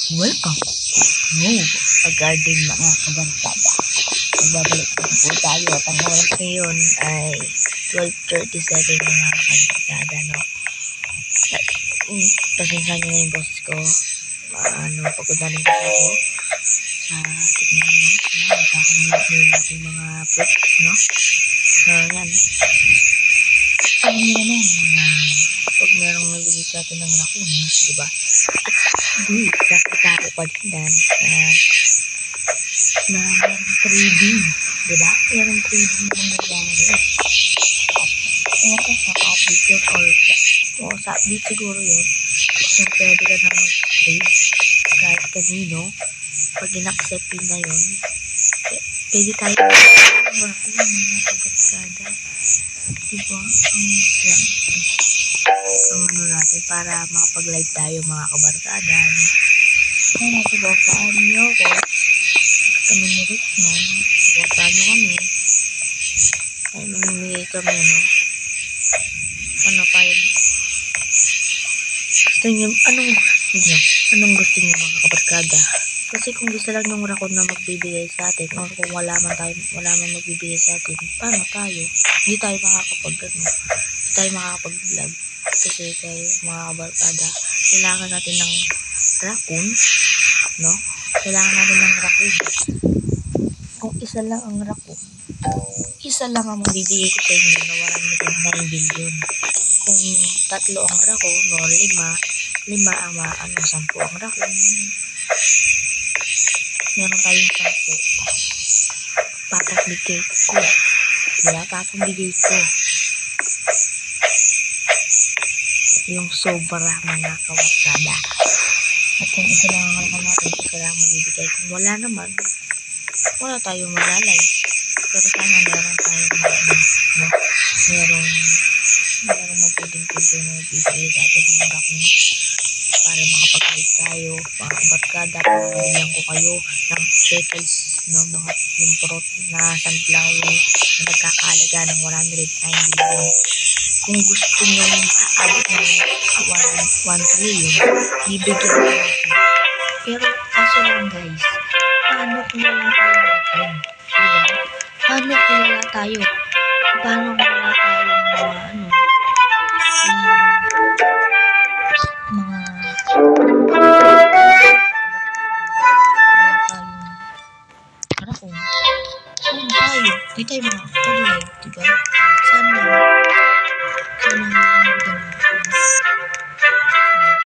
Welcome to A-Garden mga kabarkada. Magbabalik po tayo at ang oras ngayon ay 12:37 mga kabarkada, no? Pasensya nyo na yung boses ko. Pagod na rin kasi ako sa tignan nyo. Nakakamulot nyo yung ating mga fruits, no? So, yan. Alam nyo naman na pag merong nabigay sa atin ng raccoon, diba? Nakita ko pa din na merong trading, diba? Merong trading na nangyayari. Ewan ko sa update yun or sa update siguro yun. Kung pwede ka na mag-trade kahit kanino, pag in-accept na yun, pwede tayo mga kabarkada. Diba? Ang ano natin para makapag-live tayo mga kabarkada, no? Ay, nasuportaan nyo ako. Kami ni Rick, no? Suportaan nyo kami. Ay, mamimigay kami, no? Ano tayo? Gusto nyo, anong gusto nyo mga kabarkada? Kasi kung gusto lang ng raccoon na magbibigay sa atin, o kung wala man magbibigay sa atin, paano tayo? Hindi tayo makakapag-vlog. Kasi tayo mga kabarkada, kailangan natin ng raccoon, no? Kailangan natin ng raccoon. Kung isa lang ang raccoon, isa lang ang mabibigay ko sa inyo na 109 billion. Kung 3 ang raccoon, no, 5 ang 10 ang raccoon. Meron tayong 10. Papagbigay ko. Yung sobra mga kabarkada. At kung isa lang ang raccoon natin, isa lang mabibigay. Kung wala naman, wala tayong malalay. Pero sana meron tayong merong mabuting pinto na bibigay sa atin ng raccoon para makapag-live tayo mga kabarkada. Pagbibilang ko kayo ng shekels, no, yung fruit na sunflower na nagkakahalaga ng 109 billion. Kung gusto nyo maabot ng 1 trillion, bibigyan ko natin. Pero kaso lang guys, paano kung wala tayong raccoon? Diba? Paano kung wala tayong mga